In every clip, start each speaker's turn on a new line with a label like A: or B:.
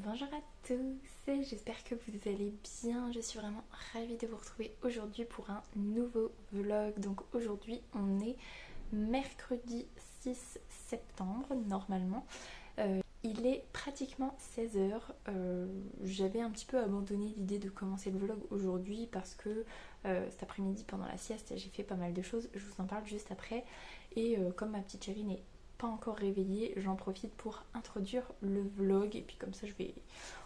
A: Bonjour à tous, j'espère que vous allez bien. Je suis vraiment ravie de vous retrouver aujourd'hui pour un nouveau vlog. Donc aujourd'hui on est mercredi 6 septembre normalement. Il est pratiquement 16h. J'avais un petit peu abandonné l'idée de commencer le vlog aujourd'hui parce que cet après-midi pendant la sieste j'ai fait pas mal de choses. Je vous en parle juste après. Et comme ma petite chérie n'est pas encore réveillée, j'en profite pour introduire le vlog et puis comme ça je vais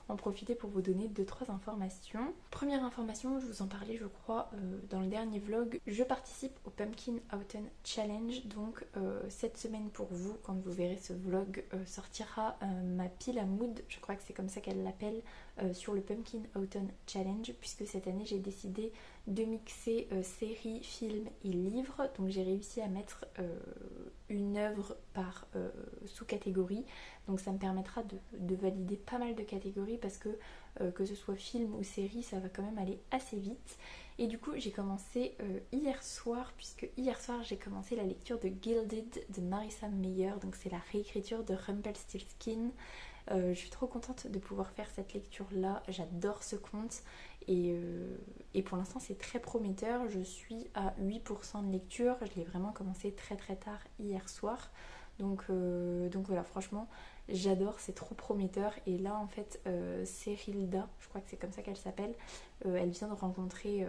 A: en profiter pour vous donner 2-3 informations. Première information, je vous en parlais je crois dans le dernier vlog, je participe au Pumpkin Autumn Challenge. Donc cette semaine pour vous, quand vous verrez ce vlog, sortira ma pile à mood, je crois que c'est comme ça qu'elle l'appelle, sur le Pumpkin Autumn Challenge, puisque cette année j'ai décidé de mixer séries, films et livres. Donc j'ai réussi à mettre une œuvre par sous-catégorie. Donc ça me permettra de valider pas mal de catégories parce que ce soit film ou série, ça va quand même aller assez vite. Et du coup j'ai commencé hier soir, puisque hier soir j'ai commencé la lecture de Gilded de Marissa Meyer. Donc c'est la réécriture de Rumpelstiltskin. Je suis trop contente de pouvoir faire cette lecture là, j'adore ce conte et pour l'instant c'est très prometteur. Je suis à 8% de lecture, je l'ai vraiment commencé très très tard hier soir. Donc voilà, franchement j'adore, c'est trop prometteur. Et là en fait Serilda, je crois que c'est comme ça qu'elle s'appelle, elle vient de rencontrer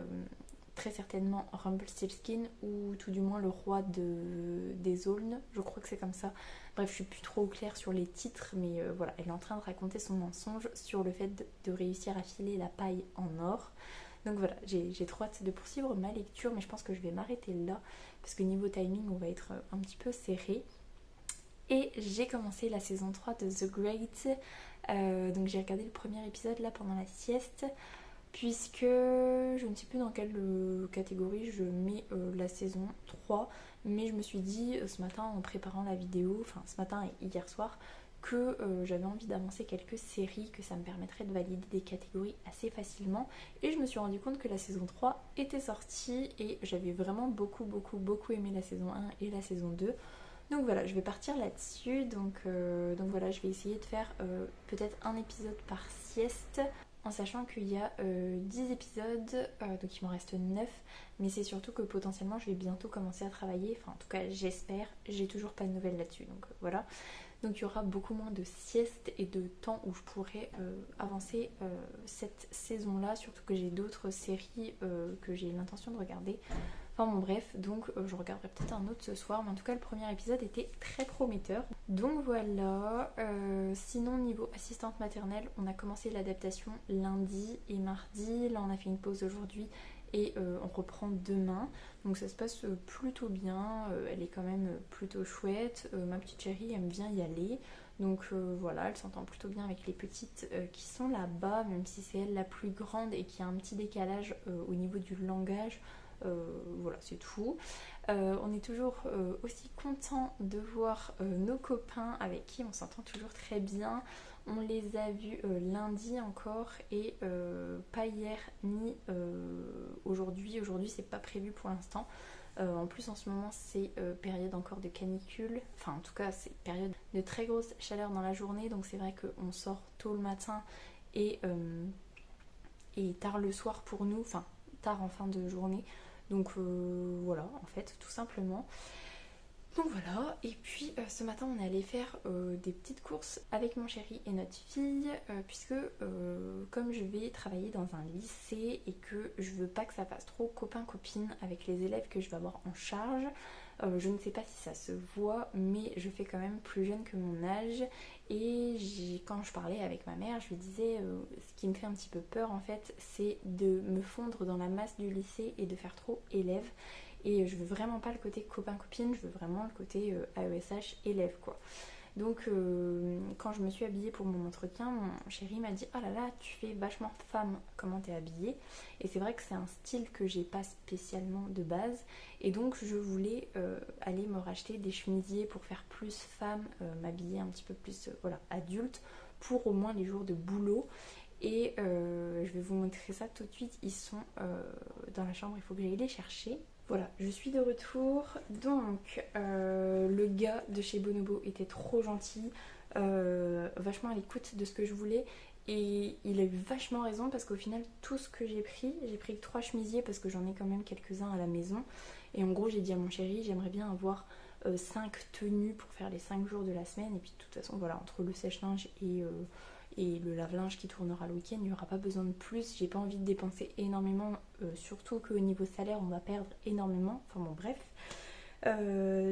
A: très certainement Rumpelstiltskin, ou tout du moins le roi des aulnes, je crois que c'est comme ça. Bref, je suis plus trop au clair sur les titres, mais voilà, elle est en train de raconter son mensonge sur le fait de réussir à filer la paille en or. Donc voilà, j'ai trop hâte de poursuivre ma lecture, mais je pense que je vais m'arrêter là, parce que niveau timing, on va être un petit peu serré. Et j'ai commencé la saison 3 de The Great, donc j'ai regardé le premier épisode là pendant la sieste, puisque je ne sais plus dans quelle catégorie je mets la saison 3, mais je me suis dit ce matin en préparant la vidéo, enfin ce matin et hier soir, que j'avais envie d'avancer quelques séries, que ça me permettrait de valider des catégories assez facilement. Et je me suis rendu compte que la saison 3 était sortie et j'avais vraiment beaucoup aimé la saison 1 et la saison 2. Donc voilà, je vais partir là-dessus. Donc voilà, je vais essayer de faire peut-être un épisode par sieste, en sachant qu'il y a 10 épisodes, donc il m'en reste 9. Mais c'est surtout que potentiellement je vais bientôt commencer à travailler, enfin en tout cas j'espère, j'ai toujours pas de nouvelles là-dessus, donc voilà. Donc il y aura beaucoup moins de siestes et de temps où je pourrai avancer cette saison-là, surtout que j'ai d'autres séries que j'ai l'intention de regarder. Enfin bon bref, donc je regarderai peut-être un autre ce soir, mais en tout cas le premier épisode était très prometteur. Donc voilà, sinon niveau assistante maternelle, on a commencé l'adaptation lundi et mardi, là on a fait une pause aujourd'hui et on reprend demain. Donc ça se passe plutôt bien, elle est quand même plutôt chouette, ma petite chérie aime bien y aller. Donc voilà, elle s'entend plutôt bien avec les petites qui sont là-bas, même si c'est elle la plus grande et qui a un petit décalage au niveau du langage. Voilà, c'est tout. On est toujours aussi content de voir nos copains avec qui on s'entend toujours très bien. On les a vus lundi encore et pas hier ni aujourd'hui. Aujourd'hui, c'est pas prévu pour l'instant. En plus, en ce moment, c'est période encore de canicule. Enfin, en tout cas, c'est période de très grosse chaleur dans la journée. Donc, c'est vrai qu'on sort tôt le matin et tard le soir pour nous. Enfin, tard en fin de journée. Donc voilà, en fait, tout simplement. Donc voilà, et puis ce matin on est allé faire des petites courses avec mon chéri et notre fille, puisque comme je vais travailler dans un lycée et que je veux pas que ça fasse trop copain-copine avec les élèves que je vais avoir en charge, je ne sais pas si ça se voit, mais je fais quand même plus jeune que mon âge. Et quand je parlais avec ma mère, je lui disais ce qui me fait un petit peu peur en fait, c'est de me fondre dans la masse du lycée et de faire trop élève. Et je veux vraiment pas le côté copain-copine, je veux vraiment le côté AESH élève quoi. Donc quand je me suis habillée pour mon entretien, mon chéri m'a dit: oh là là, tu fais vachement femme, comment t'es habillée? Et c'est vrai que c'est un style que j'ai pas spécialement de base. Et donc je voulais aller me racheter des chemisiers pour faire plus femme, m'habiller un petit peu plus voilà, adulte, pour au moins les jours de boulot. Et je vais vous montrer ça tout de suite, ils sont dans la chambre, il faut que j'aille les chercher. Voilà, je suis de retour. Donc, le gars de chez Bonobo était trop gentil. vachement à l'écoute de ce que je voulais. Et il a eu vachement raison parce qu'au final, tout ce que j'ai pris que 3 chemisiers parce que j'en ai quand même quelques-uns à la maison. Et en gros, j'ai dit à mon chéri, j'aimerais bien avoir 5 tenues pour faire les 5 jours de la semaine. Et puis de toute façon, voilà, entre le sèche-linge et le lave-linge qui tournera le week-end, il n'y aura pas besoin de plus. J'ai pas envie de dépenser énormément, surtout qu'au niveau salaire, on va perdre énormément. Enfin bon, bref.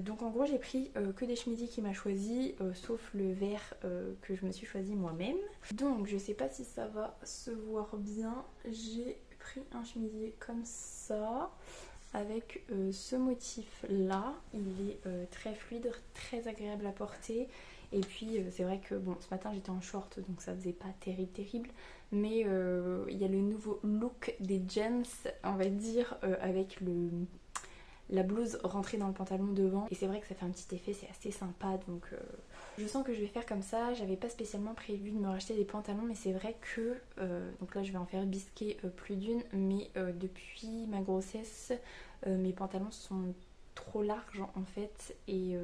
A: Donc en gros j'ai pris que des chemisiers qu'il m'a choisi, sauf le vert que je me suis choisi moi-même. Donc je sais pas si ça va se voir bien, j'ai pris un chemisier comme ça avec ce motif là. Il est très fluide, très agréable à porter. Et puis c'est vrai que bon, ce matin j'étais en short donc ça faisait pas terrible, mais il y a le nouveau look des jeans, on va dire, avec la blouse rentrée dans le pantalon devant, et c'est vrai que ça fait un petit effet, c'est assez sympa. Donc je sens que je vais faire comme ça. J'avais pas spécialement prévu de me racheter des pantalons, mais c'est vrai que donc là je vais en faire bisquer plus d'une, mais depuis ma grossesse mes pantalons sont trop larges en fait, et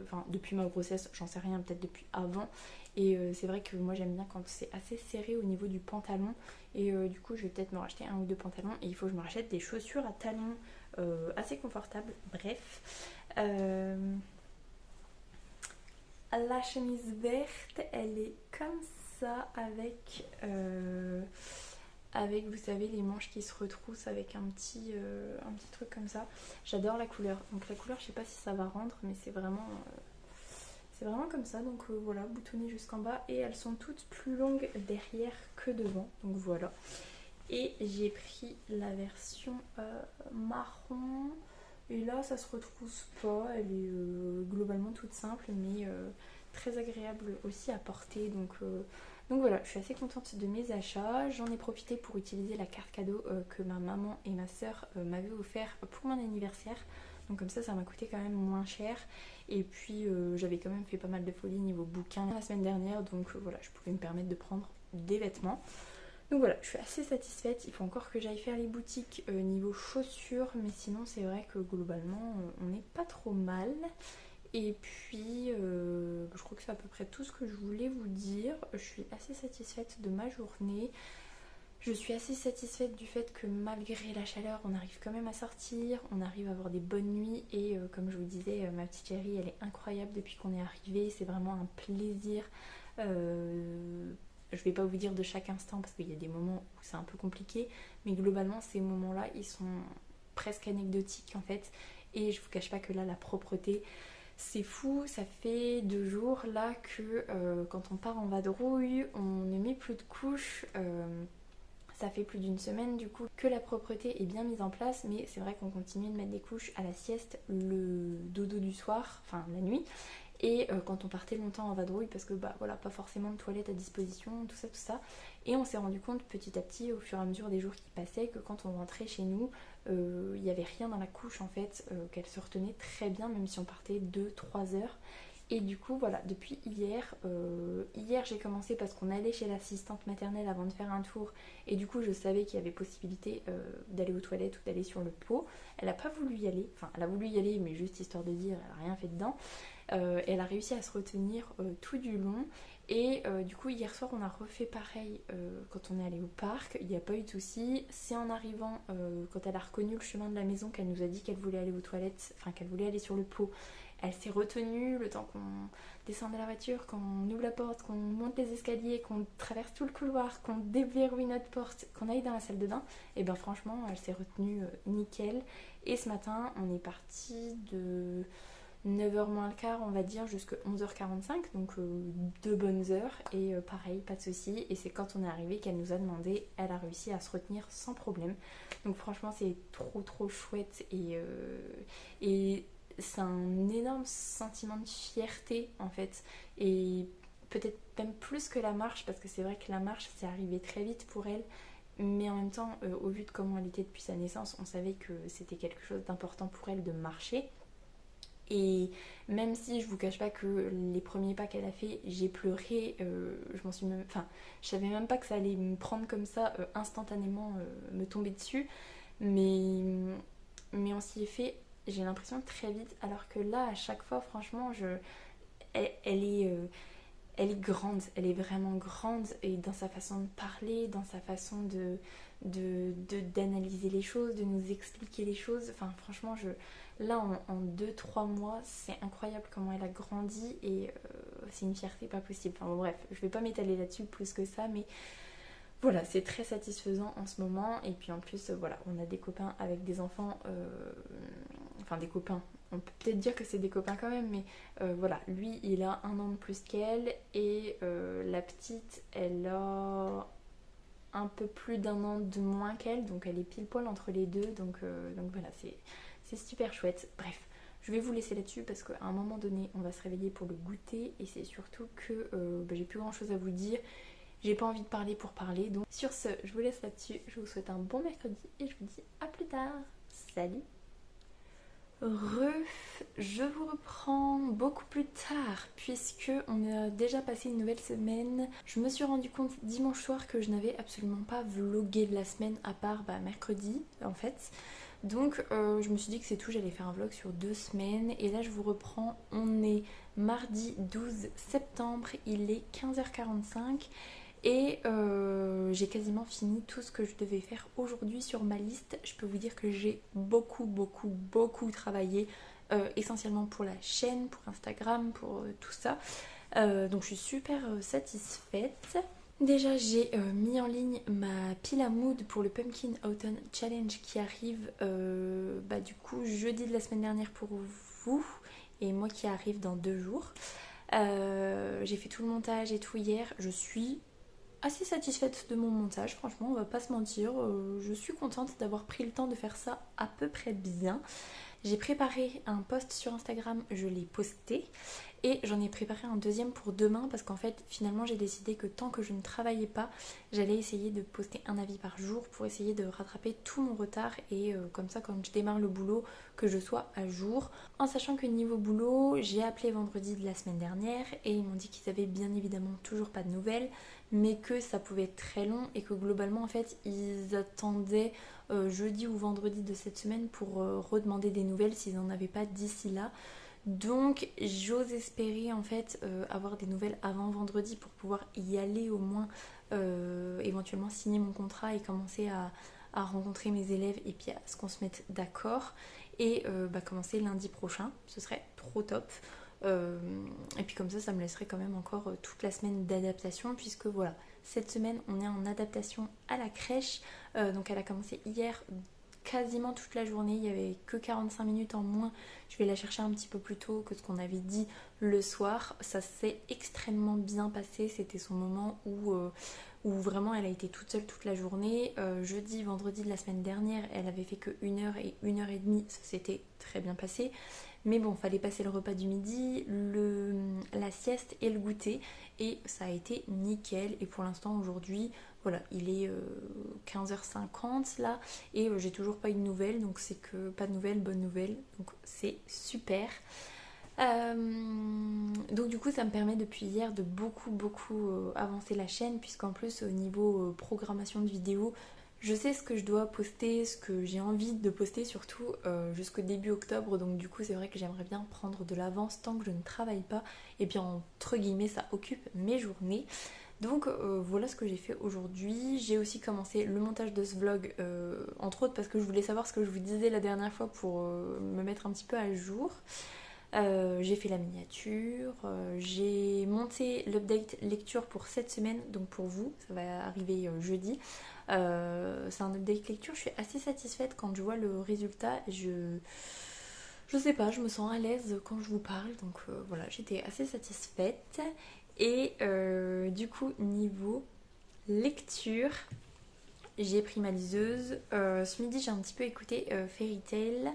A: enfin depuis ma grossesse, j'en sais rien, peut-être depuis avant, et c'est vrai que moi j'aime bien quand c'est assez serré au niveau du pantalon, et du coup je vais peut-être me racheter un ou deux pantalons, et il faut que je me rachète des chaussures à talons assez confortables. Bref, la chemise verte, elle est comme ça avec vous savez les manches qui se retroussent avec un petit truc comme ça. J'adore la couleur, donc la couleur je sais pas si ça va rendre, mais c'est vraiment comme ça. Donc voilà, boutonnées jusqu'en bas, et elles sont toutes plus longues derrière que devant, donc voilà. Et j'ai pris la version marron, et là ça se retrousse pas, elle est globalement toute simple, mais très agréable aussi à porter. Donc voilà, je suis assez contente de mes achats. J'en ai profité pour utiliser la carte cadeau que ma maman et ma soeur m'avaient offert pour mon anniversaire. Donc comme ça m'a coûté quand même moins cher. Et puis j'avais quand même fait pas mal de folie niveau bouquin la semaine dernière. Donc voilà, je pouvais me permettre de prendre des vêtements. Donc voilà, je suis assez satisfaite. Il faut encore que j'aille faire les boutiques niveau chaussures. Mais sinon c'est vrai que globalement on n'est pas trop mal. Et puis, je crois que c'est à peu près tout ce que je voulais vous dire. Je suis assez satisfaite de ma journée. Je suis assez satisfaite du fait que malgré la chaleur, on arrive quand même à sortir, on arrive à avoir des bonnes nuits. Et comme je vous disais, ma petite chérie, elle est incroyable depuis qu'on est arrivé. C'est vraiment un plaisir. Je vais pas vous dire de chaque instant parce qu'il y a des moments où c'est un peu compliqué. Mais globalement, ces moments-là, ils sont presque anecdotiques en fait. Et je vous cache pas que là, la propreté... C'est fou, ça fait 2 jours là que quand on part en vadrouille, on ne met plus de couches. Ça fait plus d'une semaine du coup que la propreté est bien mise en place, mais c'est vrai qu'on continue de mettre des couches à la sieste, le dodo du soir, enfin la nuit. Et quand on partait longtemps en vadrouille, parce que bah voilà, pas forcément de toilettes à disposition, tout ça. Et on s'est rendu compte petit à petit au fur et à mesure des jours qui passaient que quand on rentrait chez nous, il n'y avait rien dans la couche en fait, qu'elle se retenait très bien même si on partait 2-3 heures. Et du coup voilà, depuis hier j'ai commencé parce qu'on allait chez l'assistante maternelle avant de faire un tour, et du coup je savais qu'il y avait possibilité d'aller aux toilettes ou d'aller sur le pot. Elle n'a pas voulu y aller, enfin elle a voulu y aller mais juste histoire de dire, elle n'a rien fait dedans. Elle a réussi à se retenir tout du long. Et du coup hier soir on a refait pareil quand on est allé au parc, il n'y a pas eu de soucis. C'est en arrivant, quand elle a reconnu le chemin de la maison, qu'elle nous a dit qu'elle voulait aller aux toilettes, enfin qu'elle voulait aller sur le pot. Elle s'est retenue le temps qu'on descende de la voiture, qu'on ouvre la porte, qu'on monte les escaliers, qu'on traverse tout le couloir, qu'on déverrouille notre porte, qu'on aille dans la salle de bain. Et ben franchement elle s'est retenue nickel. Et ce matin on est parti de 9h moins le quart on va dire jusqu'à 11h45, donc 2 bonnes heures, et pareil, pas de soucis. Et c'est quand on est arrivé qu'elle nous a demandé, elle a réussi à se retenir sans problème. Donc franchement c'est trop chouette, et c'est un énorme sentiment de fierté en fait, et peut-être même plus que la marche, parce que c'est vrai que la marche c'est arrivé très vite pour elle, mais en même temps au vu de comment elle était depuis sa naissance, on savait que c'était quelque chose d'important pour elle de marcher. Et même si je vous cache pas que les premiers pas qu'elle a fait, j'ai pleuré, je m'en suis même, enfin, je savais même pas que ça allait me prendre comme ça instantanément, me tomber dessus, mais on s'y est fait, j'ai l'impression très vite, alors que là à chaque fois franchement elle est elle est grande, elle est vraiment grande et dans sa façon de parler, dans sa façon d'analyser les choses, de nous expliquer les choses. Enfin franchement, là en 2-3 mois, c'est incroyable comment elle a grandi et c'est une fierté pas possible. Enfin bon, bref, je vais pas m'étaler là-dessus plus que ça, mais voilà, c'est très satisfaisant en ce moment. Et puis en plus, voilà, on a des copains avec des enfants, enfin des copains. On peut peut-être dire que c'est des copains quand même, mais voilà, lui il a 1 an de plus qu'elle et la petite elle a un peu plus d'1 an de moins qu'elle, donc elle est pile poil entre les deux, donc voilà, c'est super chouette. Bref, je vais vous laisser là-dessus parce qu'à un moment donné, on va se réveiller pour le goûter et c'est surtout que j'ai plus grand chose à vous dire. J'ai pas envie de parler pour parler, donc sur ce, je vous laisse là-dessus. Je vous souhaite un bon mercredi et je vous dis à plus tard. Salut! Je vous reprends beaucoup plus tard puisque on a déjà passé une nouvelle semaine. Je me suis rendu compte dimanche soir que je n'avais absolument pas vlogué de la semaine à part mercredi en fait. Donc je me suis dit que c'est tout, j'allais faire un vlog sur 2 semaines et là je vous reprends. On est mardi 12 septembre, il est 15h45 et j'ai quasiment fini tout ce que je devais faire aujourd'hui sur ma liste. Je peux vous dire que j'ai beaucoup travaillé, essentiellement pour la chaîne, pour Instagram, pour tout ça. Donc je suis super satisfaite. Déjà j'ai mis en ligne ma pile à mood pour le Pumpkin Autumn Challenge qui arrive du coup jeudi de la semaine dernière pour vous et moi qui arrive dans 2 jours. J'ai fait tout le montage et tout hier. Je suis assez satisfaite de mon montage, franchement, on va pas se mentir. Je suis contente d'avoir pris le temps de faire ça à peu près bien. J'ai préparé un post sur Instagram, je l'ai posté et j'en ai préparé un deuxième pour demain parce qu'en fait finalement j'ai décidé que tant que je ne travaillais pas, j'allais essayer de poster un avis par jour pour essayer de rattraper tout mon retard et comme ça quand je démarre le boulot que je sois à jour. En sachant que niveau boulot, j'ai appelé vendredi de la semaine dernière et ils m'ont dit qu'ils avaient bien évidemment toujours pas de nouvelles mais que ça pouvait être très long et que globalement en fait ils attendaient jeudi ou vendredi de cette semaine pour redemander des nouvelles s'ils n'en avaient pas d'ici là. Donc j'ose espérer en fait avoir des nouvelles avant vendredi pour pouvoir y aller au moins, éventuellement signer mon contrat et commencer à rencontrer mes élèves et puis à ce qu'on se mette d'accord et commencer lundi prochain, ce serait trop top. Et puis comme ça me laisserait quand même encore toute la semaine d'adaptation puisque voilà, cette semaine on est en adaptation à la crèche, donc elle a commencé hier quasiment toute la journée, il n'y avait que 45 minutes en moins. Je vais la chercher un petit peu plus tôt que ce qu'on avait dit le soir. Ça s'est extrêmement bien passé, c'était son moment où vraiment elle a été toute seule toute la journée. Jeudi, vendredi de la semaine dernière, elle avait fait que 1 heure et 1 heure et demie, ça s'était très bien passé. Mais bon, fallait passer le repas du midi, la sieste et le goûter. Et ça a été nickel. Et pour l'instant, aujourd'hui, voilà, il est 15h50 là. Et j'ai toujours pas eu de nouvelles. Donc c'est que pas de nouvelles, bonne nouvelle. Donc c'est super. Donc du coup ça me permet depuis hier de beaucoup avancer la chaîne puisqu'en plus au niveau programmation de vidéos je sais ce que je dois poster, ce que j'ai envie de poster surtout jusqu'au début octobre, donc du coup c'est vrai que j'aimerais bien prendre de l'avance tant que je ne travaille pas et puis entre guillemets ça occupe mes journées. Donc voilà ce que j'ai fait aujourd'hui. J'ai aussi commencé le montage de ce vlog, entre autres parce que je voulais savoir ce que je vous disais la dernière fois pour me mettre un petit peu à jour. J'ai fait la miniature, j'ai monté l'update lecture pour cette semaine, donc pour vous, ça va arriver jeudi. C'est un update lecture, je suis assez satisfaite quand je vois le résultat. Je sais pas, je me sens à l'aise quand je vous parle, donc voilà, j'étais assez satisfaite. Et du coup, niveau lecture, j'ai pris ma liseuse. Ce midi, j'ai un petit peu écouté Fairy Tail.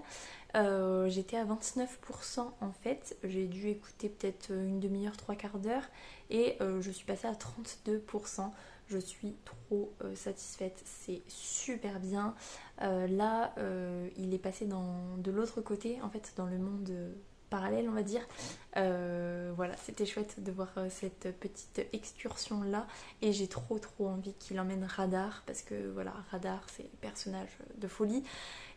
A: J'étais à 29% en fait. J'ai dû écouter peut-être une demi-heure, 3/4 d'heure. Et je suis passée à 32%. Je suis trop satisfaite. C'est super bien. Là, il est passé de l'autre côté, en fait, dans le monde parallèle on va dire. Voilà, c'était chouette de voir cette petite excursion là et j'ai trop envie qu'il emmène Radar parce que voilà, Radar c'est un personnage de folie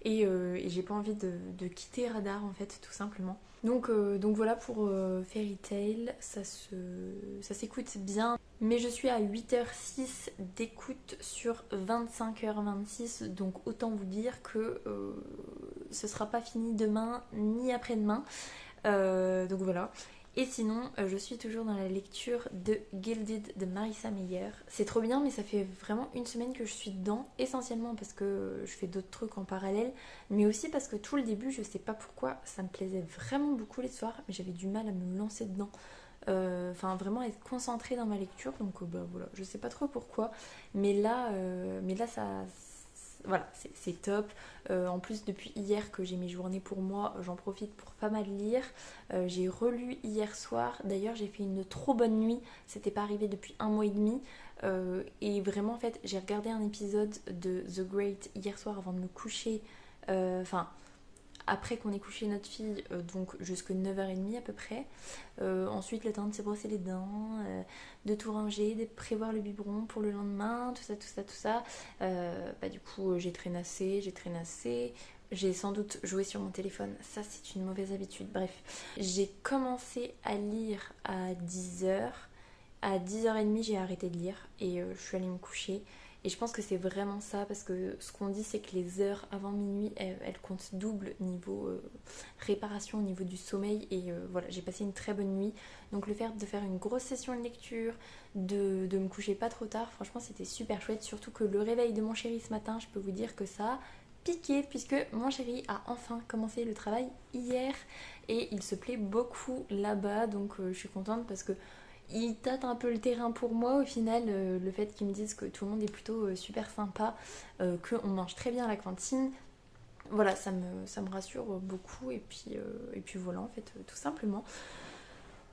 A: et j'ai pas envie de quitter Radar en fait tout simplement. Donc voilà pour Fairy Tail, ça s'écoute bien. Mais je suis à 8h06 d'écoute sur 25h26, donc autant vous dire que ce sera pas fini demain ni après-demain. Donc voilà. Et sinon, je suis toujours dans la lecture de Gilded de Marissa Meyer. C'est trop bien, mais ça fait vraiment une semaine que je suis dedans, essentiellement parce que je fais d'autres trucs en parallèle, mais aussi parce que tout le début, je sais pas pourquoi, ça me plaisait vraiment beaucoup l'histoire, mais j'avais du mal à me lancer dedans. Enfin, vraiment être concentrée dans ma lecture, donc bah voilà, je sais pas trop pourquoi, mais là ça. Voilà, c'est top. En plus, depuis hier que j'ai mes journées pour moi, j'en profite pour pas mal lire. J'ai relu hier soir. D'ailleurs, j'ai fait une trop bonne nuit. C'était pas arrivé depuis 1 mois et demi. Et vraiment, en fait, j'ai regardé un épisode de The Great hier soir avant de me coucher. Enfin, après qu'on ait couché notre fille, donc jusqu'à 9h30 à peu près. Ensuite, le temps de se brosser les dents, de tout ranger, de prévoir le biberon pour le lendemain, tout ça. Bah, du coup, j'ai traînassé. J'ai sans doute joué sur mon téléphone. Ça, c'est une mauvaise habitude. Bref, j'ai commencé à lire à 10h. À 10h30, j'ai arrêté de lire et je suis allée me coucher. Et je pense que c'est vraiment ça, parce que ce qu'on dit, c'est que les heures avant minuit, elles comptent double niveau réparation, au niveau du sommeil. Et voilà, j'ai passé une très bonne nuit. Donc le fait de faire une grosse session de lecture, de me coucher pas trop tard, franchement, c'était super chouette. Surtout que le réveil de mon chéri ce matin, je peux vous dire que ça a piqué, puisque mon chéri a enfin commencé le travail hier. Et il se plaît beaucoup là-bas, donc je suis contente parce que il tâte un peu le terrain pour moi au final, le fait qu'ils me disent que tout le monde est plutôt super sympa, qu'on mange très bien à la cantine. Voilà, ça me rassure beaucoup et puis voilà en fait, tout simplement.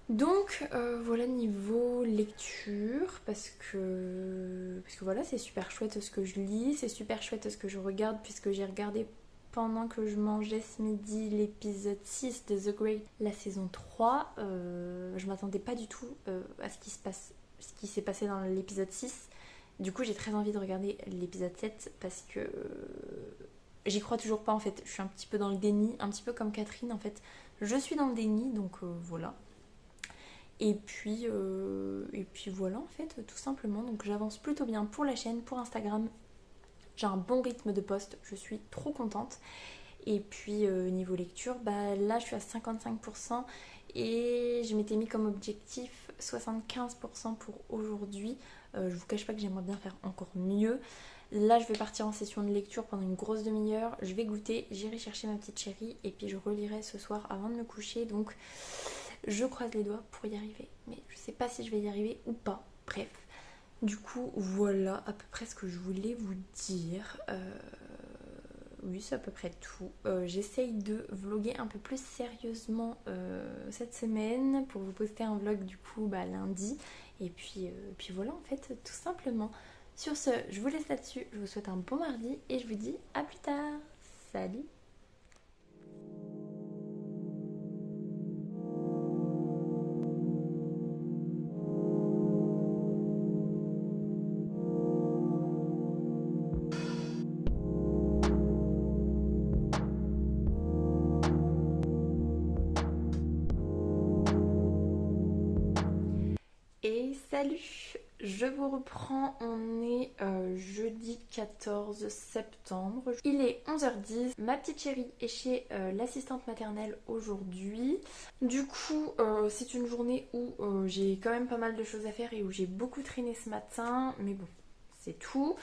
A: Donc voilà niveau lecture, parce que voilà, c'est super chouette ce que je lis, c'est super chouette ce que je regarde, puisque j'ai regardé pendant que je mangeais ce midi l'épisode 6 de The Great, la saison 3. Je m'attendais pas du tout à ce qui s'est passé dans l'épisode 6. Du coup, j'ai très envie de regarder l'épisode 7 parce que j'y crois toujours pas en fait. Je suis un petit peu dans le déni, un petit peu comme Catherine en fait. Je suis dans le déni, donc voilà. Et puis voilà en fait, tout simplement. Donc j'avance plutôt bien pour la chaîne, pour Instagram. J'ai un bon rythme de poste, je suis trop contente. Et puis niveau lecture, bah là je suis à 55% et je m'étais mis comme objectif 75% pour aujourd'hui. Je vous cache pas que j'aimerais bien faire encore mieux. Là je vais partir en session de lecture pendant une grosse demi-heure, je vais goûter, j'irai chercher ma petite chérie et puis je relirai ce soir avant de me coucher. Donc je croise les doigts pour y arriver, mais je sais pas si je vais y arriver ou pas. Bref. Du coup, voilà à peu près ce que je voulais vous dire. Oui, c'est à peu près tout. J'essaye de vlogger un peu plus sérieusement cette semaine pour vous poster un vlog du coup lundi. Et puis voilà en fait, tout simplement. Sur ce, je vous laisse là-dessus. Je vous souhaite un bon mardi et je vous dis à plus tard. Salut! Et salut, je vous reprends, on est jeudi 14 septembre. Il est 11h10, ma petite chérie est chez l'assistante maternelle aujourd'hui. Du coup, c'est une journée où j'ai quand même pas mal de choses à faire et où j'ai beaucoup traîné ce matin, mais bon, c'est tout.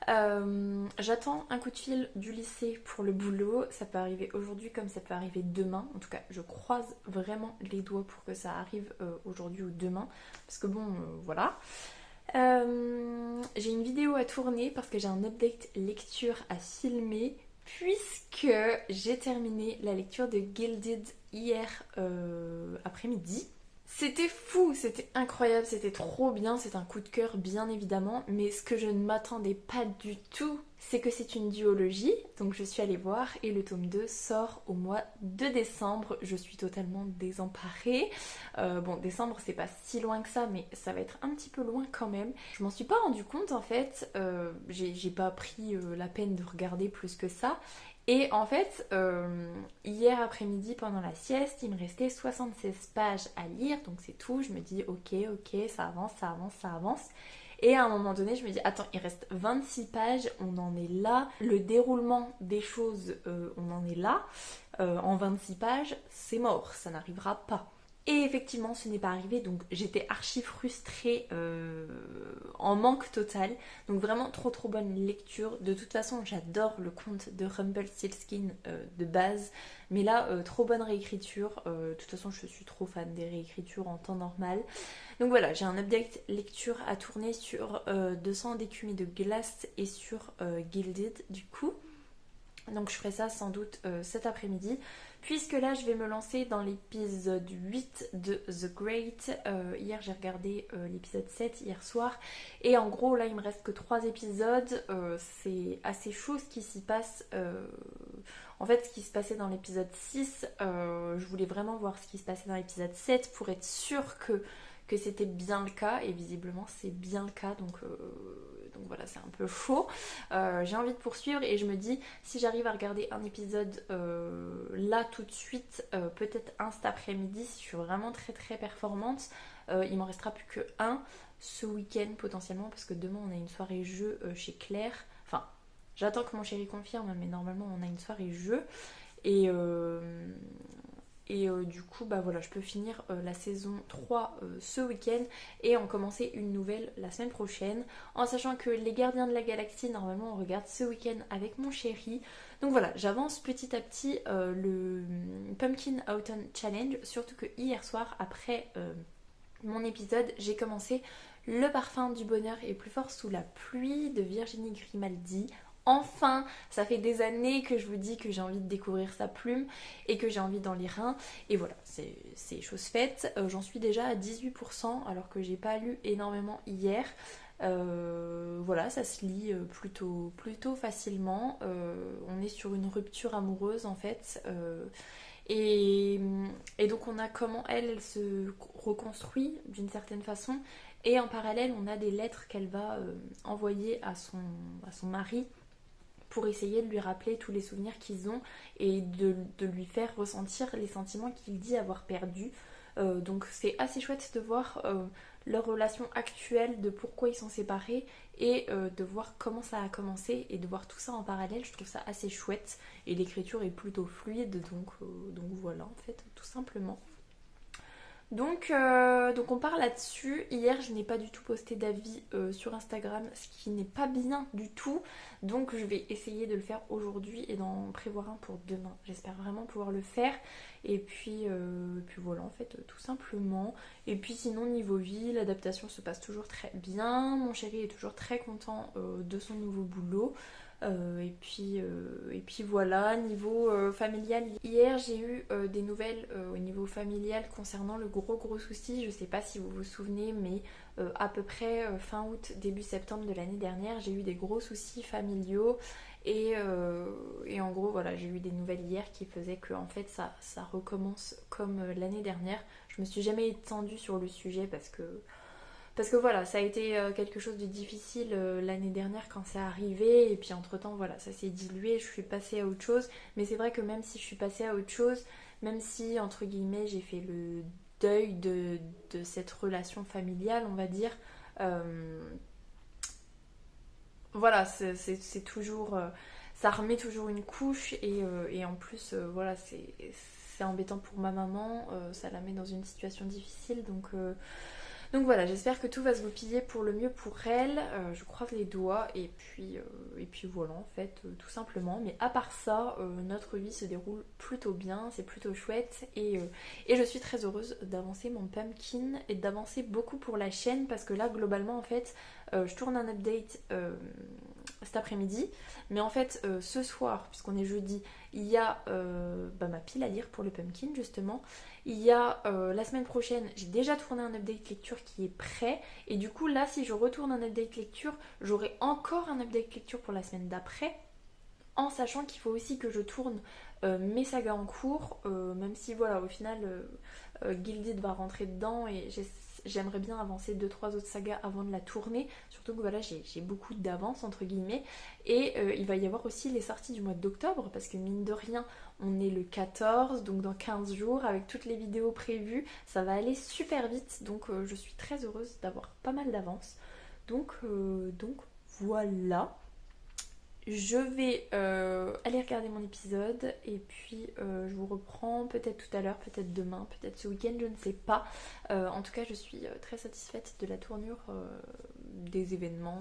A: J'attends un coup de fil du lycée pour le boulot. Ça peut arriver aujourd'hui comme ça peut arriver demain. En tout cas, je croise vraiment les doigts pour que ça arrive aujourd'hui ou demain. Parce que bon, voilà. J'ai une vidéo à tourner parce que j'ai un update lecture à filmer. Puisque j'ai terminé la lecture de Gilded hier après-midi. C'était fou, c'était incroyable, c'était trop bien, c'est un coup de cœur bien évidemment, mais ce que je ne m'attendais pas du tout, c'est que c'est une duologie, donc je suis allée voir et le tome 2 sort au mois de décembre. Je suis totalement désemparée. Bon, décembre c'est pas si loin que ça, mais ça va être un petit peu loin quand même. Je m'en suis pas rendu compte en fait, j'ai pas pris la peine de regarder plus que ça. Et en fait, hier après-midi pendant la sieste, il me restait 76 pages à lire, donc c'est tout. Je me dis ok, ça avance, ça avance, ça avance. Et à un moment donné, je me dis, attends, il reste 26 pages, on en est là. Le déroulement des choses, on en est là. En 26 pages, c'est mort, ça n'arrivera pas. Et effectivement, ce n'est pas arrivé, donc j'étais archi frustrée, en manque total. Donc vraiment trop bonne lecture. De toute façon, j'adore le conte de Rumpelstiltskin de base. Mais là, trop bonne réécriture. De toute façon, je suis trop fan des réécritures en temps normal. Donc voilà, j'ai un update lecture à tourner sur 200 d'écume de glace et sur Gilded du coup. Donc je ferai ça sans doute cet après-midi. Puisque là je vais me lancer dans l'épisode 8 de The Great. Hier j'ai regardé l'épisode 7 hier soir. Et en gros là il me reste que 3 épisodes. C'est assez chaud ce qui s'y passe. En fait ce qui se passait dans l'épisode 6, je voulais vraiment voir ce qui se passait dans l'épisode 7 pour être sûre que c'était bien le cas. Et visiblement c'est bien le cas. Donc voilà, c'est un peu chaud. J'ai envie de poursuivre et je me dis, si j'arrive à regarder un épisode là tout de suite, peut-être un cet après-midi, si je suis vraiment très performante, il m'en restera plus que un ce week-end potentiellement, parce que demain on a une soirée jeu chez Claire. Enfin, j'attends que mon chéri confirme, mais normalement on a une soirée jeu. Et du coup, bah voilà, je peux finir la saison 3 ce week-end et en commencer une nouvelle la semaine prochaine. En sachant que les Gardiens de la Galaxie, normalement, on regarde ce week-end avec mon chéri. Donc voilà, j'avance petit à petit le Pumpkin Autumn Challenge. Surtout que hier soir, après mon épisode, j'ai commencé Le parfum du bonheur est plus fort sous la pluie de Virginie Grimaldi. Enfin, ça fait des années que je vous dis que j'ai envie de découvrir sa plume et que j'ai envie d'en lire un. Et voilà, c'est chose faite. J'en suis déjà à 18% alors que j'ai pas lu énormément hier. Voilà, ça se lit plutôt facilement. On est sur une rupture amoureuse en fait. Et donc on a comment elle se reconstruit d'une certaine façon. Et en parallèle, on a des lettres qu'elle va envoyer à son mari pour essayer de lui rappeler tous les souvenirs qu'ils ont et de lui faire ressentir les sentiments qu'il dit avoir perdus. Donc c'est assez chouette de voir leur relation actuelle, de pourquoi ils sont séparés et de voir comment ça a commencé et de voir tout ça en parallèle. Je trouve ça assez chouette et l'écriture est plutôt fluide, donc voilà en fait, tout simplement. Donc on part là-dessus. Hier je n'ai pas du tout posté d'avis sur Instagram, ce qui n'est pas bien du tout. Donc je vais essayer de le faire aujourd'hui et d'en prévoir un pour demain. J'espère vraiment pouvoir le faire. Et puis voilà en fait tout simplement. Et puis sinon niveau vie, l'adaptation se passe toujours très bien. Mon chéri est toujours très content de son nouveau boulot. Et puis voilà, niveau familial, hier j'ai eu des nouvelles au niveau familial concernant le gros souci. Je sais pas si vous vous souvenez, mais à peu près fin août, début septembre de l'année dernière, j'ai eu des gros soucis familiaux. Et en gros voilà, j'ai eu des nouvelles hier qui faisaient que en fait ça recommence comme l'année dernière. Je me suis jamais étendue sur le sujet parce que voilà, ça a été quelque chose de difficile l'année dernière quand c'est arrivé. Et puis entre temps, voilà, ça s'est dilué, je suis passée à autre chose. Mais c'est vrai que même si je suis passée à autre chose, même si, entre guillemets, j'ai fait le deuil de cette relation familiale, on va dire, voilà, c'est toujours... ça remet toujours une couche. Et en plus, voilà, c'est embêtant pour ma maman. Ça la met dans une situation difficile, donc voilà, j'espère que tout va se goupiller pour le mieux pour elle. Je croise les doigts et puis voilà en fait, tout simplement. Mais à part ça, notre vie se déroule plutôt bien, c'est plutôt chouette. Et je suis très heureuse d'avancer mon pumpkin et d'avancer beaucoup pour la chaîne. Parce que là, globalement en fait, je tourne un update cet après-midi. Mais en fait, ce soir, puisqu'on est jeudi, il y a ma pile à lire pour le pumpkin justement. Il y a la semaine prochaine, j'ai déjà tourné un update lecture qui est prêt. Et du coup, là, si je retourne un update lecture, j'aurai encore un update lecture pour la semaine d'après. En sachant qu'il faut aussi que je tourne mes sagas en cours, même si voilà, au final, Gilded va rentrer dedans et j'aimerais bien avancer 2-3 autres sagas avant de la tourner. Surtout que voilà, j'ai beaucoup d'avance entre guillemets. Et il va y avoir aussi les sorties du mois d'octobre, parce que mine de rien, on est le 14, donc dans 15 jours, avec toutes les vidéos prévues, ça va aller super vite. Donc je suis très heureuse d'avoir pas mal d'avance. Donc voilà. Je vais aller regarder mon épisode et puis je vous reprends peut-être tout à l'heure, peut-être demain, peut-être ce week-end, je ne sais pas. En tout cas, je suis très satisfaite de la tournure des événements,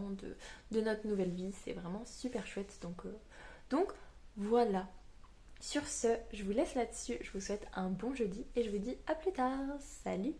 A: de notre nouvelle vie. C'est vraiment super chouette. Donc voilà. Sur ce, je vous laisse là-dessus. Je vous souhaite un bon jeudi et je vous dis à plus tard. Salut!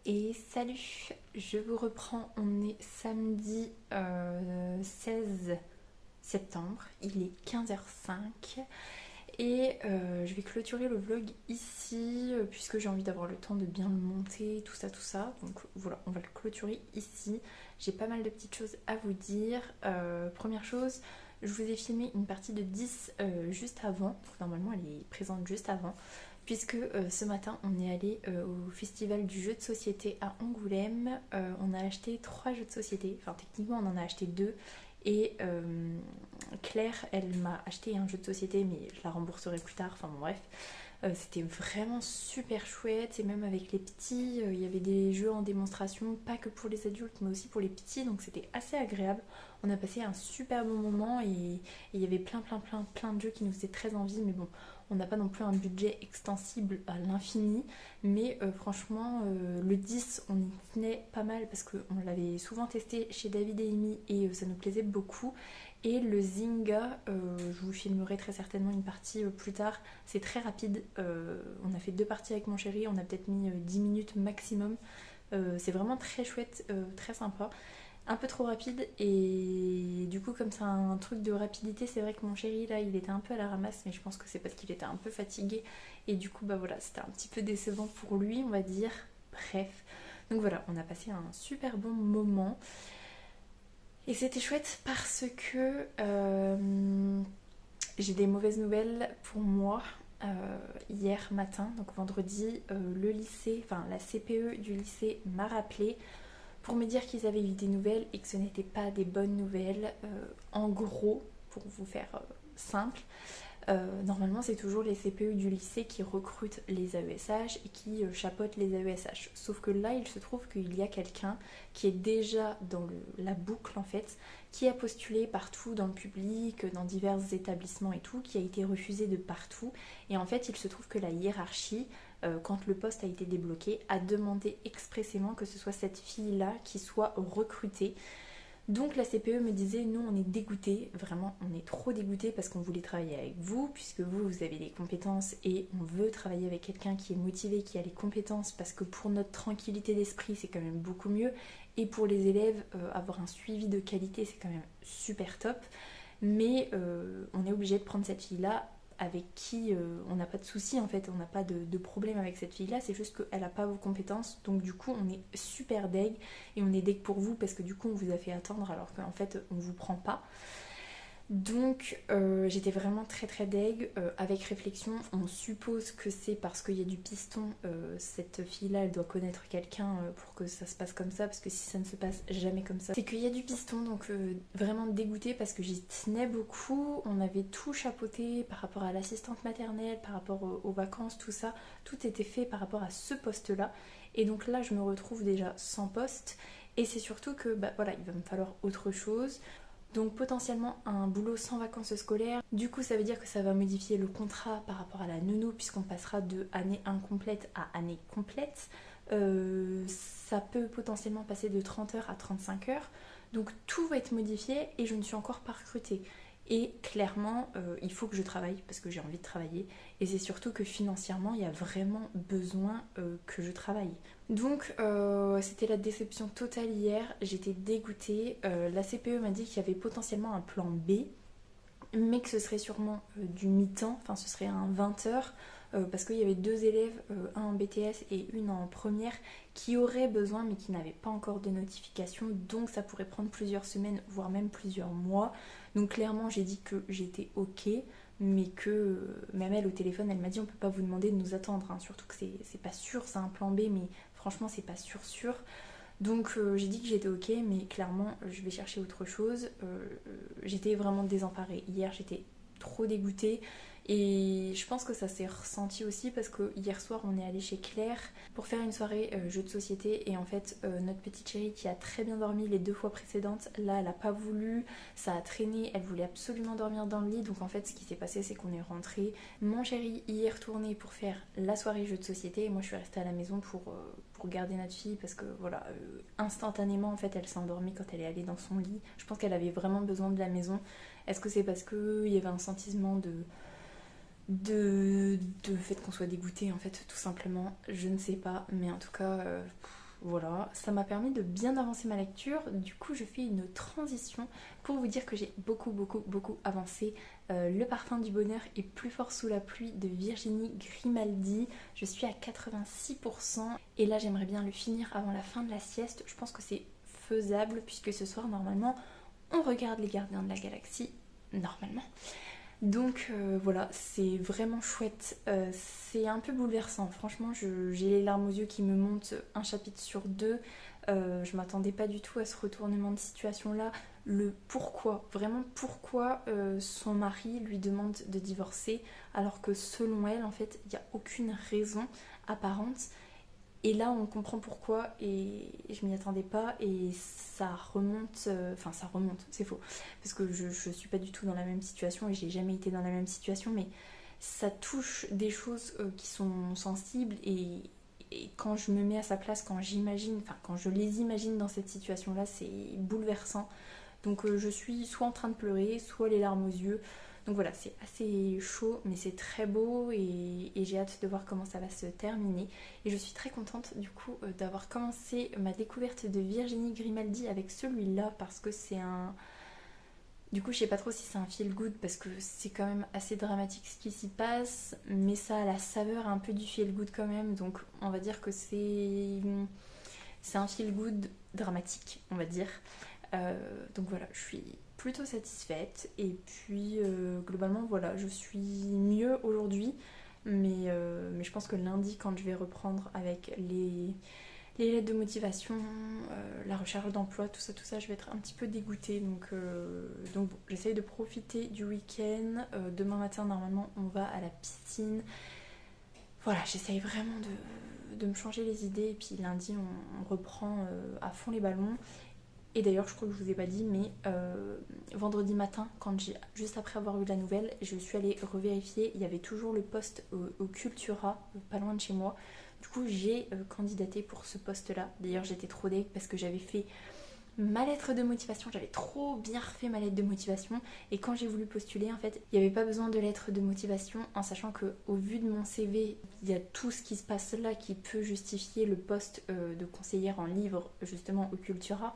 A: Et salut, je vous reprends, on est samedi 16 septembre, il est 15h05 et je vais clôturer le vlog ici puisque j'ai envie d'avoir le temps de bien le monter, tout ça. Donc voilà, on va le clôturer ici. J'ai pas mal de petites choses à vous dire. Première chose, je vous ai filmé une partie de 10 juste avant, donc normalement elle est présente juste avant. Puisque ce matin on est allé au festival du jeu de société à Angoulême. On a acheté 3 jeux de société, enfin techniquement on en a acheté 2. Et Claire, elle m'a acheté un jeu de société, mais je la rembourserai plus tard, enfin bon bref. C'était vraiment super chouette, et même avec les petits, il y avait des jeux en démonstration, pas que pour les adultes mais aussi pour les petits, donc c'était assez agréable. On a passé un super bon moment et il y avait plein de jeux qui nous faisaient très envie, mais bon, on n'a pas non plus un budget extensible à l'infini, mais franchement le 10 on y tenait pas mal parce qu'on l'avait souvent testé chez David et Amy et ça nous plaisait beaucoup. Et le Zynga, je vous filmerai très certainement une partie plus tard, c'est très rapide, on a fait 2 parties avec mon chéri, on a peut-être mis 10 minutes maximum, c'est vraiment très chouette, très sympa. Un peu trop rapide, et du coup comme c'est un truc de rapidité, c'est vrai que mon chéri là il était un peu à la ramasse, mais je pense que c'est parce qu'il était un peu fatigué et du coup bah voilà, c'était un petit peu décevant pour lui on va dire. Bref, donc voilà, on a passé un super bon moment et c'était chouette parce que j'ai des mauvaises nouvelles pour moi. Hier matin, donc vendredi, le lycée, enfin la CPE du lycée m'a rappelé pour me dire qu'ils avaient eu des nouvelles et que ce n'étaient pas des bonnes nouvelles. En gros, pour vous faire simple, Normalement c'est toujours les CPE du lycée qui recrutent les AESH et qui chapeautent les AESH. Sauf que là il se trouve qu'il y a quelqu'un qui est déjà dans la boucle en fait, qui a postulé partout dans le public, dans divers établissements et tout, qui a été refusé de partout. Et en fait il se trouve que la hiérarchie, quand le poste a été débloqué, a demandé expressément que ce soit cette fille-là qui soit recrutée. Donc la CPE me disait, nous on est dégoûtés, vraiment on est trop dégoûtés parce qu'on voulait travailler avec vous, puisque vous avez les compétences et on veut travailler avec quelqu'un qui est motivé, qui a les compétences, parce que pour notre tranquillité d'esprit c'est quand même beaucoup mieux, et pour les élèves, avoir un suivi de qualité c'est quand même super top, mais on est obligé de prendre cette fille-là avec qui on n'a pas de soucis en fait, on n'a pas de problème avec cette fille là, c'est juste qu'elle n'a pas vos compétences, donc du coup on est super deg et on est deg pour vous parce que du coup on vous a fait attendre alors qu'en fait on vous prend pas. Donc j'étais vraiment très très deg. Avec réflexion, on suppose que c'est parce qu'il y a du piston. Cette fille-là, elle doit connaître quelqu'un pour que ça se passe comme ça, parce que si ça ne se passe jamais comme ça, c'est qu'il y a du piston. Donc vraiment dégoûtée parce que j'y tenais beaucoup. On avait tout chapeauté par rapport à l'assistante maternelle, par rapport aux vacances, tout ça. Tout était fait par rapport à ce poste-là. Et donc là, je me retrouve déjà sans poste. Et c'est surtout que bah, voilà, il va me falloir autre chose. Donc potentiellement un boulot sans vacances scolaires. Du coup ça veut dire que ça va modifier le contrat par rapport à la nounou puisqu'on passera de année incomplète à année complète. Ça peut potentiellement passer de 30 heures à 35 heures. Donc tout va être modifié et je ne suis encore pas recrutée. Et clairement, il faut que je travaille parce que j'ai envie de travailler. Et c'est surtout que financièrement, il y a vraiment besoin que je travaille. Donc c'était la déception totale hier, j'étais dégoûtée. La CPE m'a dit qu'il y avait potentiellement un plan B, mais que ce serait sûrement du mi-temps, enfin ce serait un 20 heures, parce qu'il y avait deux élèves, un en BTS et une en première, qui auraient besoin mais qui n'avaient pas encore de notification, donc ça pourrait prendre plusieurs semaines, voire même plusieurs mois. Donc clairement j'ai dit que j'étais ok, mais que même elle au téléphone elle m'a dit on peut pas vous demander de nous attendre, hein. Surtout que c'est pas sûr, c'est un plan B, mais franchement c'est pas sûr. Donc j'ai dit que j'étais ok, mais clairement je vais chercher autre chose. J'étais vraiment désemparée. Hier j'étais trop dégoûtée et je pense que ça s'est ressenti aussi parce que hier soir on est allé chez Claire pour faire une soirée jeu de société et en fait notre petite chérie qui a très bien dormi les 2 fois précédentes, là elle a pas voulu, ça a traîné, elle voulait absolument dormir dans le lit, donc en fait ce qui s'est passé c'est qu'on est rentré. Mon chéri y est retourné pour faire la soirée jeu de société et moi je suis restée à la maison pour garder notre fille parce que voilà, instantanément en fait elle s'est endormie quand elle est allée dans son lit. Je pense qu'elle avait vraiment besoin de la maison. Est-ce que c'est parce qu'il y avait un sentiment de fait qu'on soit dégoûté en fait tout simplement, je ne sais pas, mais en tout cas voilà, ça m'a permis de bien avancer ma lecture. Du coup je fais une transition pour vous dire que j'ai beaucoup avancé. Le parfum du bonheur est plus fort sous la pluie de Virginie Grimaldi, je suis à 86% et là j'aimerais bien le finir avant la fin de la sieste. Je pense que c'est faisable puisque ce soir normalement on regarde les Gardiens de la Galaxie, normalement. Donc voilà, c'est vraiment chouette, c'est un peu bouleversant, franchement j'ai les larmes aux yeux qui me montent un chapitre sur deux. Je m'attendais pas du tout à ce retournement de situation là, le pourquoi, vraiment pourquoi son mari lui demande de divorcer alors que selon elle en fait il n'y a aucune raison apparente. Et là, on comprend pourquoi et je m'y attendais pas et ça remonte, enfin ça remonte, c'est faux, parce que je suis pas du tout dans la même situation et j'ai jamais été dans la même situation, mais ça touche des choses qui sont sensibles et quand je me mets à sa place, quand j'imagine, enfin quand je les imagine dans cette situation-là, c'est bouleversant. Donc je suis soit en train de pleurer, soit les larmes aux yeux. Donc voilà, c'est assez chaud, mais c'est très beau et j'ai hâte de voir comment ça va se terminer. Et je suis très contente du coup d'avoir commencé ma découverte de Virginie Grimaldi avec celui-là parce que c'est un... Du coup, je sais pas trop si c'est un feel good parce que c'est quand même assez dramatique ce qui s'y passe, mais ça a la saveur un peu du feel good quand même. Donc on va dire que c'est un feel good dramatique, on va dire. Donc voilà, je suis plutôt satisfaite et puis globalement voilà, je suis mieux aujourd'hui, mais je pense que lundi quand je vais reprendre avec les lettres de motivation, la recherche d'emploi, tout ça, je vais être un petit peu dégoûtée. Donc bon, j'essaye de profiter du week-end. Demain matin, normalement, on va à la piscine. Voilà, j'essaye vraiment de me changer les idées. Et puis lundi, on reprend à fond les ballons. Et d'ailleurs, je crois que je vous ai pas dit, mais vendredi matin, juste après avoir eu la nouvelle, je suis allée revérifier. Il y avait toujours le poste au Cultura, pas loin de chez moi. Du coup, j'ai candidaté pour ce poste-là. D'ailleurs, j'étais trop deg parce que j'avais fait ma lettre de motivation. J'avais trop bien refait ma lettre de motivation. Et quand j'ai voulu postuler, en fait, il n'y avait pas besoin de lettre de motivation, en sachant qu'au vu de mon CV, il y a tout ce qui se passe là qui peut justifier le poste de conseillère en livre, justement, au Cultura.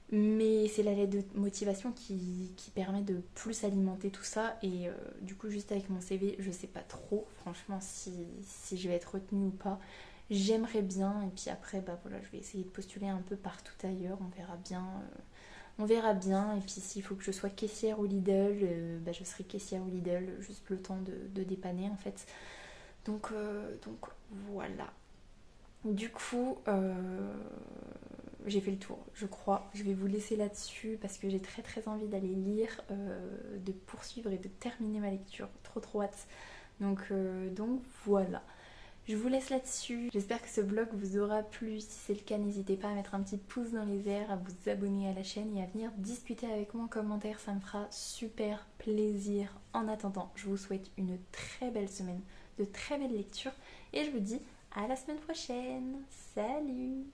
A: Mais c'est la lettre de motivation qui permet de plus alimenter tout ça. Et du coup, juste avec mon CV, je sais pas trop, franchement, si je vais être retenue ou pas. J'aimerais bien. Et puis après, bah voilà, je vais essayer de postuler un peu partout ailleurs. On verra bien. On verra bien. Et puis s'il faut que je sois caissière au Lidl, bah, je serai caissière au Lidl. Juste le temps de dépanner en fait. Donc voilà. Du coup, j'ai fait le tour, je crois. Je vais vous laisser là-dessus parce que j'ai très très envie d'aller lire, de poursuivre et de terminer ma lecture. Trop trop hâte. Donc voilà. Je vous laisse là-dessus. J'espère que ce vlog vous aura plu. Si c'est le cas, n'hésitez pas à mettre un petit pouce dans les airs, à vous abonner à la chaîne et à venir discuter avec moi en commentaire. Ça me fera super plaisir. En attendant, je vous souhaite une très belle semaine, de très belles lectures et je vous dis à la semaine prochaine. Salut!